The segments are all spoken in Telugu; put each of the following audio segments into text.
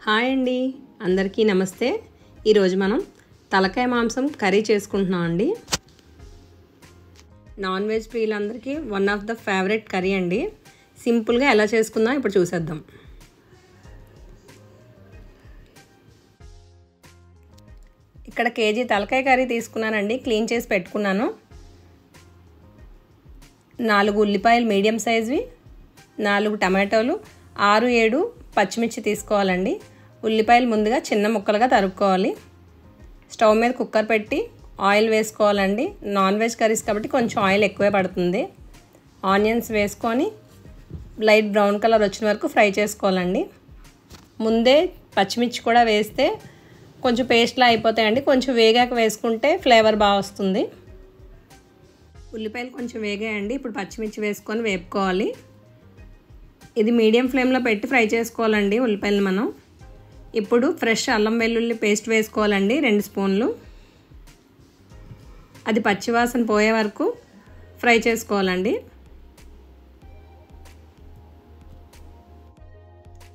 హాయ్ అండి, అందరికీ నమస్తే. ఈరోజు మనం తలకాయ మాంసం కర్రీ చేసుకుంటున్నాం అండి. నాన్ వెజ్ ప్రియులందరికీ one of the favourite curry అండి. సింపుల్గా ఎలా చేసుకుందాం ఇప్పుడు చూసేద్దాం. ఇక్కడ కేజీ తలకాయ కర్రీ తీసుకున్నానండి. క్లీన్ చేసి పెట్టుకున్నాను. 4 ఉల్లిపాయలు మీడియం సైజ్వి, 4 టమాటోలు, 6-7 పచ్చిమిర్చి తీసుకోవాలండి. ఉల్లిపాయలు ముందుగా చిన్న ముక్కలుగా తరుక్కోవాలి. స్టవ్ మీద కుక్కర్ పెట్టి ఆయిల్ వేసుకోవాలండి. నాన్ వెజ్ కర్రీస్ కాబట్టి కొంచెం ఆయిల్ ఎక్కువే పడుతుంది. ఆనియన్స్ వేసుకొని లైట్ బ్రౌన్ కలర్ వచ్చిన వరకు ఫ్రై చేసుకోవాలండి. ముందే పచ్చిమిర్చి కూడా వేస్తే కొంచెం పేస్ట్లా అయిపోతాయండి. కొంచెం వేగాక వేసుకుంటే ఫ్లేవర్ బాగా వస్తుంది. ఉల్లిపాయలు కొంచెం వేగాయండి. ఇప్పుడు పచ్చిమిర్చి వేసుకొని వేపుకోవాలి. ఇది మీడియం ఫ్లేమ్లో పెట్టి ఫ్రై చేసుకోవాలండి ఉల్లిపాయలు మనం. ఇప్పుడు ఫ్రెష్ అల్లం వెల్లుల్లి పేస్ట్ వేసుకోవాలండి 2 స్పూన్లు. అది పచ్చివాసన పోయే వరకు ఫ్రై చేసుకోవాలండి.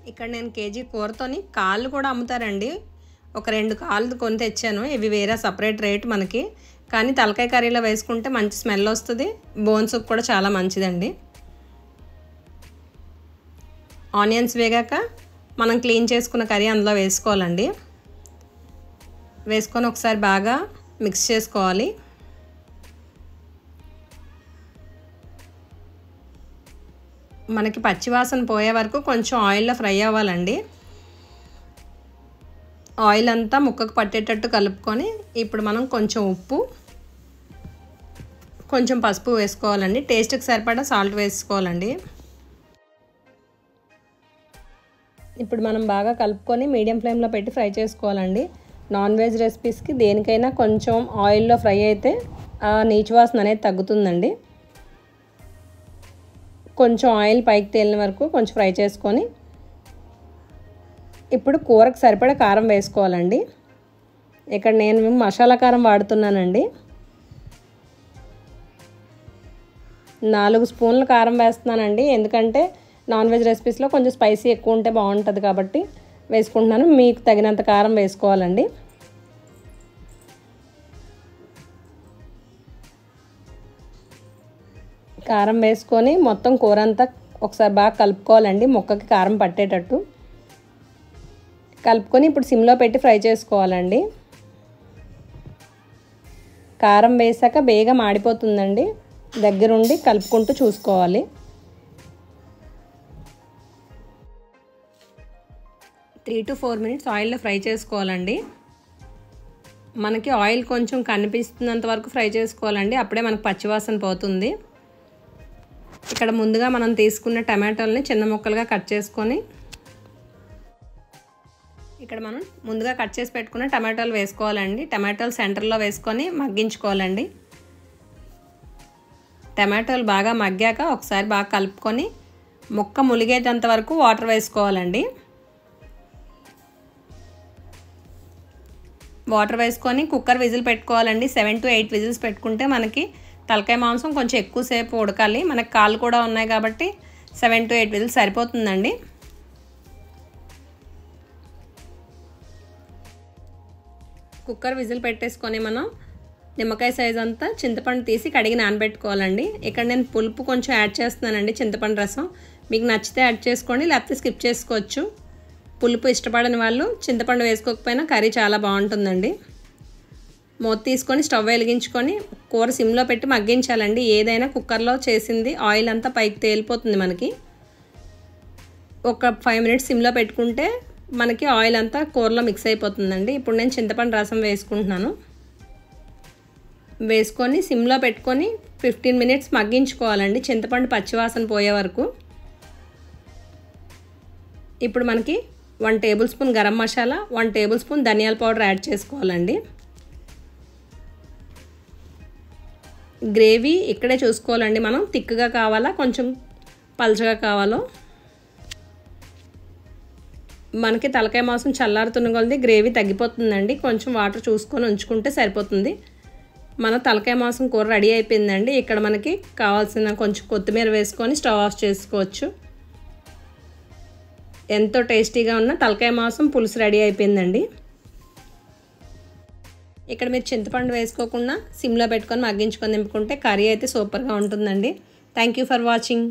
ఇక్కడ నేను కేజీ కూరతోని కాళ్ళు కూడా అమ్ముతారండి. ఒక 2 కాళ్ళు కొని తెచ్చాను. ఇవి వేరే సపరేట్ రేట్ మనకి. కానీ తలకాయ కర్రీలో వేసుకుంటే మంచి స్మెల్ వస్తుంది. బోన్స్ కూడా చాలా మంచిదండి. ఆనియన్స్ వేగాక మనం క్లీన్ చేసుకున్న కర్రీ అందులో వేసుకోవాలండి. వేసుకొని ఒకసారి బాగా మిక్స్ చేసుకోవాలి. మనకి పచ్చివాసన పోయే వరకు కొంచెం ఆయిల్లో ఫ్రై అవ్వాలండి. ఆయిల్ అంతా ముక్కకు పట్టేటట్టు కలుపుకొని ఇప్పుడు మనం కొంచెం ఉప్పు, కొంచెం పసుపు వేసుకోవాలండి. టేస్ట్కి సరిపడా సాల్ట్ వేసుకోవాలండి. ఇప్పుడు మనం బాగా కలుపుకొని మీడియం ఫ్లేమ్లో పెట్టి ఫ్రై చేసుకోవాలండి. నాన్ వెజ్ రెసిపీస్కి దేనికైనా కొంచెం ఆయిల్లో ఫ్రై అయితే ఆ నీచు వాసన అనేది తగ్గుతుందండి. కొంచెం ఆయిల్ పైకి తేలిన వరకు కొంచెం ఫ్రై చేసుకొని ఇప్పుడు కూరకు సరిపడా కారం వేసుకోవాలండి. ఇక్కడ నేను మసాలా కారం వాడుతున్నానండి. 4 స్పూన్ల కారం వేస్తున్నానండి. ఎందుకంటే నాన్ వెజ్ రెసిపీస్లో కొంచెం స్పైసీ ఎక్కువ ఉంటే బాగుంటుంది కాబట్టి వేసుకుంటున్నాను. మీకు తగినంత కారం వేసుకోవాలండి. కారం వేసుకొని మొత్తం కూర అంతా ఒకసారి బాగా కలుపుకోవాలండి. ముక్కకి కారం పట్టేటట్టు కలుపుకొని ఇప్పుడు సిమ్లో పెట్టి ఫ్రై చేసుకోవాలండి. కారం వేసాక బేగా మాడిపోతుందండి. దగ్గరుండి కలుపుకుంటూ చూసుకోవాలి. 3 to 4 మినిట్స్ ఆయిల్లో ఫ్రై చేసుకోవాలండి. మనకి ఆయిల్ కొంచెం కనిపిస్తున్నంత వరకు ఫ్రై చేసుకోవాలండి. అప్పుడే మనకు పచ్చివాసన పోతుంది. ఇక్కడ ముందుగా మనం తీసుకున్న టమాటోల్ని చిన్న ముక్కలుగా కట్ చేసుకొని ఇక్కడ మనం ముందుగా కట్ చేసి పెట్టుకున్న టమాటోలు వేసుకోవాలండి. టమాటోలు సెంటర్లో వేసుకొని మగ్గించుకోవాలండి. టమాటోలు బాగా మగ్గాక ఒకసారి బాగా కలుపుకొని ముక్క ములిగేటంత వరకు వాటర్ వేసుకోవాలండి. వాటర్ వేసుకొని కుక్కర్ విజిల్ పెట్టుకోవాలండి. 7 to 8 విజిల్స్ పెట్టుకుంటే మనకి తలకాయ మాంసం కొంచెం ఎక్కువసేపు ఉడకాలి. మనకి కాళ్ళు కూడా ఉన్నాయి కాబట్టి 7 to 8 విజిల్స్ సరిపోతుందండి. కుక్కర్ విజిల్ పెట్టేసుకొని మనం నిమ్మకాయ సైజ్ అంతా చింతపండు తీసి కడిగి నానబెట్టుకోవాలండి. ఇక్కడ నేను పులుపు కొంచెం యాడ్ చేస్తున్నానండి. చింతపండు రసం మీకు నచ్చితే యాడ్ చేసుకోండి, లేకపోతే స్కిప్ చేసుకోవచ్చు. పులుపు ఇష్టపడని వాళ్ళు చింతపండు వేసుకోకపోయినా కర్రీ చాలా బాగుంటుందండి. మూత తీసుకొని స్టవ్ వెలిగించుకొని కూర సిమ్లో పెట్టి మగ్గించాలండి. ఏదైనా కుక్కర్లో చేసింది ఆయిల్ అంతా పైకి తేలిపోతుంది మనకి. ఒక 5 మినిట్స్ సిమ్లో పెట్టుకుంటే మనకి ఆయిల్ అంతా కూరలో మిక్స్ అయిపోతుందండి. ఇప్పుడు నేను చింతపండు రసం వేసుకుంటున్నాను. వేసుకొని సిమ్లో పెట్టుకొని 15 మినిట్స్ మగ్గించుకోవాలండి, చింతపండు పచ్చివాసన పోయే వరకు. ఇప్పుడు మనకి 1 table spoon garam masala, 1 table spoon ధనియాల పౌడర్ యాడ్ చేసుకోవాలండి. గ్రేవీ ఇక్కడే చూసుకోవాలండి. మనం థిక్గా కావాలా కొంచెం పల్చగా కావాలో. మనకి తలకాయ మాంసం చల్లారుతున్న కొలది గ్రేవీ తగ్గిపోతుందండి. కొంచెం వాటర్ చూసుకొని ఉంచుకుంటే సరిపోతుంది. మన తలకాయ మాంసం కూర రెడీ అయిపోయిందండి. ఇక్కడ మనకి కావాల్సిన కొంచెం కొత్తిమీర వేసుకొని స్టవ్ ఆఫ్ చేసుకోవచ్చు. ఎంతో టేస్టీగా ఉన్న తలకాయ మాంసం పులుసు రెడీ అయిపోయిందండి. ఇక్కడ మీరు చింతపండు వేసుకోకుండా సిమ్లో పెట్టుకొని మగ్గించుకొని దింపుకుంటే కర్రీ అయితే సూపర్గా ఉంటుందండి. Thank you for watching.